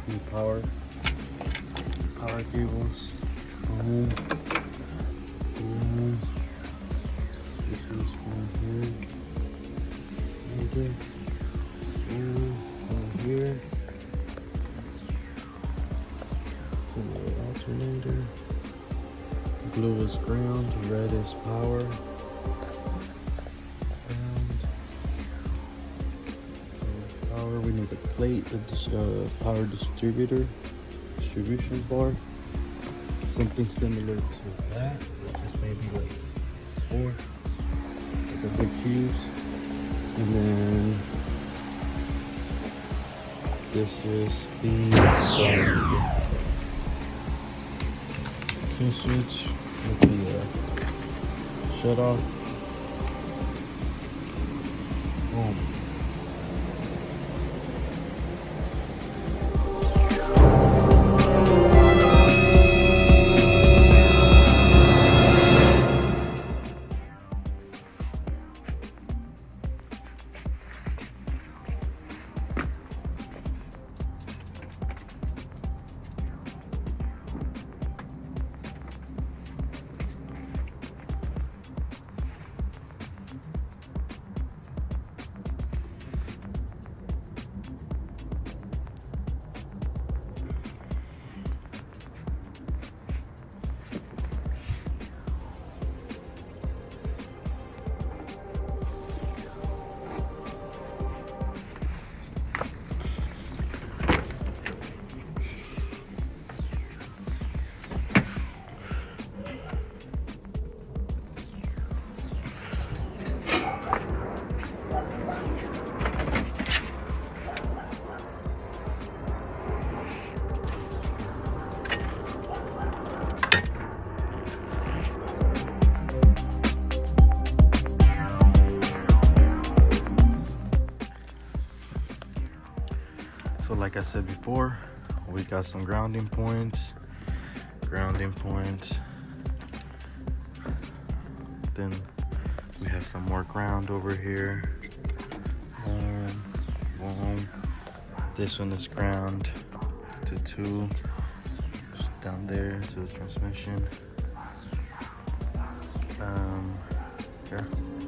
New power cables. Boom. Boom. This one's from here. Boom. From here to the alternator. Blue is ground, red is power. We need a plate, a power distribution bar, something similar to that, which is maybe like 4, like a big fuse. And then this is the key switch with the shut off. Boom. So like I said before, we got some grounding points. Then we have some more ground over here. Boom, boom. This one is ground to 2. Just down there to the transmission. Yeah,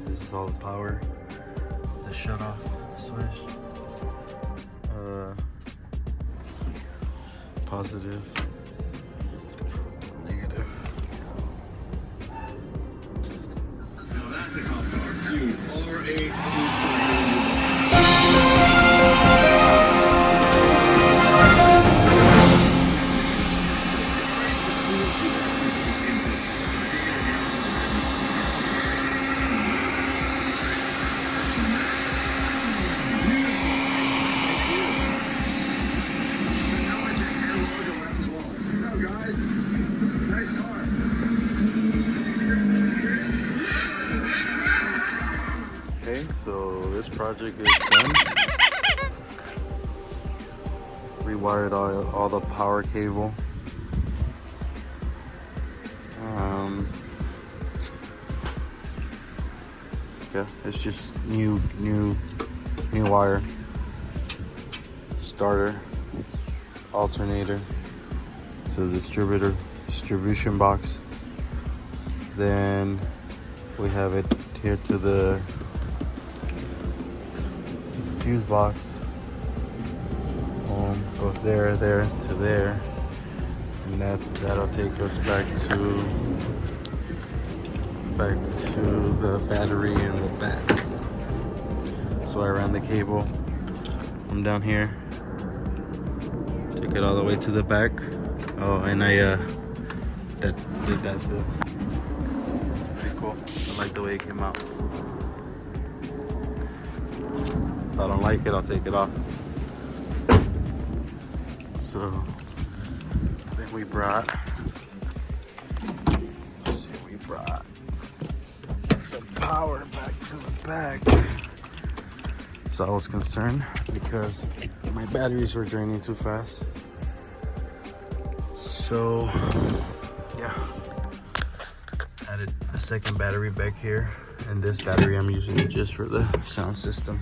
this is all the power. The shut off switch. Positive, negative. Now that's a cop car. 2 or 8. So this project is done. Rewired all the power cable. Yeah, it's just new wire. Starter, alternator to the distribution box. Then we have it here to the fuse box. Goes there to there, and that'll take us back to the battery and the back. So I ran the cable from down here, took it all the way to the back. Oh, and I did that too. Pretty cool. I like the way it came out. If I don't like it, I'll take it off. So then we brought the power back to the back. So I was concerned because my batteries were draining too fast. So yeah, added a second battery back here, and this battery I'm using it just for the sound system.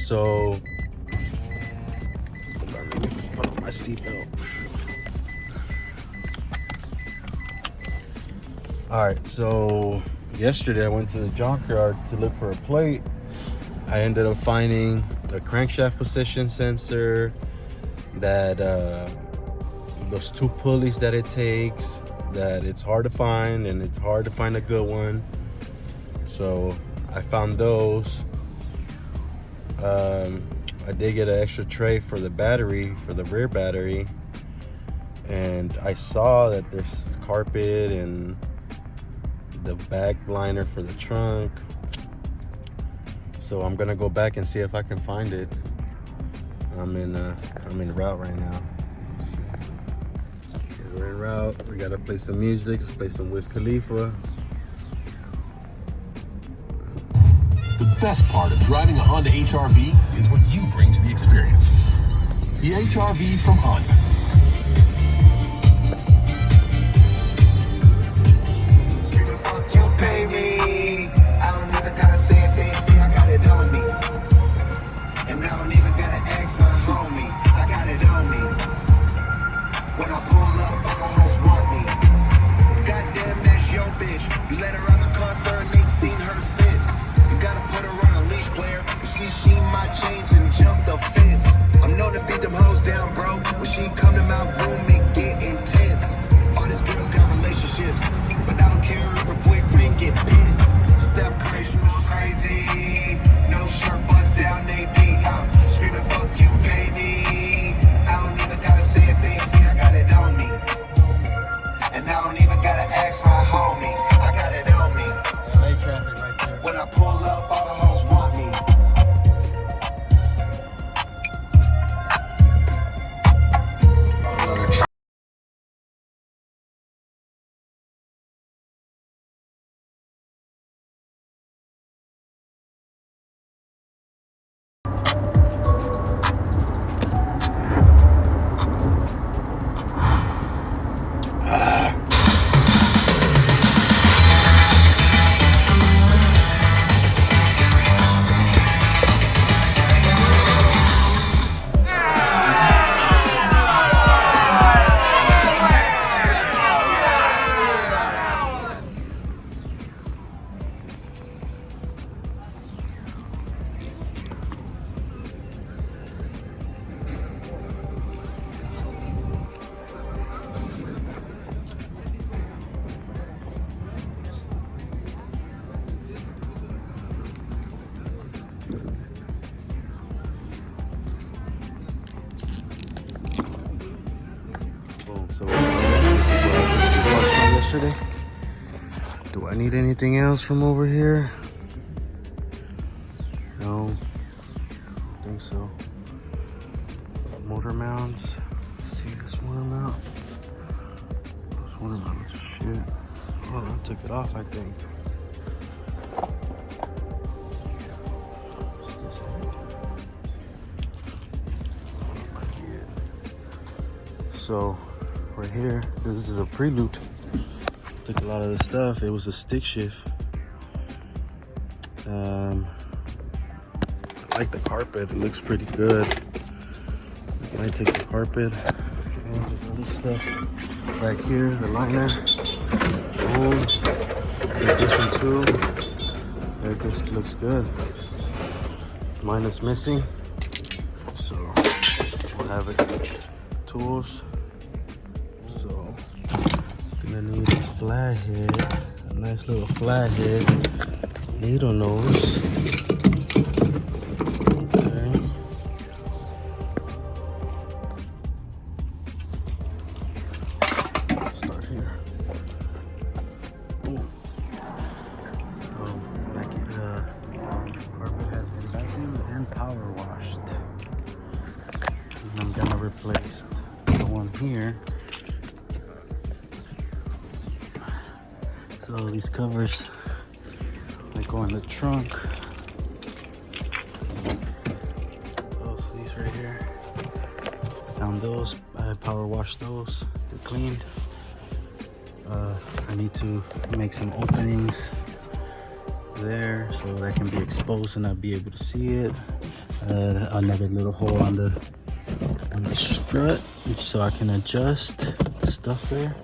So hold on, let me put on my seatbelt. All right, so yesterday I went to the junkyard to look for a plate. I ended up finding a crankshaft position sensor, that those 2 pulleys that it takes, that it's hard to find, and it's hard to find a good one. So I found those. I did get an extra tray for the battery, for the rear battery, and I saw that there's carpet and the back liner for the trunk. So I'm gonna go back and see if I can find it. I'm en route right now. So we're en route. We gotta play some music. Let's play some Wiz Khalifa. The best part of driving a Honda HR-V is what you bring to the experience. The HR-V from Honda. So this is where I took the parts from yesterday. Do I need anything else from over here? No, I don't think so. Motor mounts. Let's see this motor mount. This motor mount is shit. Oh, I took it off, I think. What's this thing? So right here, this is a prelude. Took a lot of the stuff. It was a stick shift. I like the carpet. It looks pretty good. I might take the carpet. And there's other stuff back here. The liner. Boom. Take this one too. There, this looks good. Mine is missing, so we'll have it. Tools. So gonna need a flathead, a nice little flathead, needle nose. Okay. Start here. Boom. Carpet has been vacuumed and power washed. And I'm gonna replace the one here. So these covers, they go in the trunk. These right here. Found those. I power washed those. They're cleaned. I need to make some openings there so that can be exposed and I'll be able to see it. Add another little hole on the strut so I can adjust the stuff there.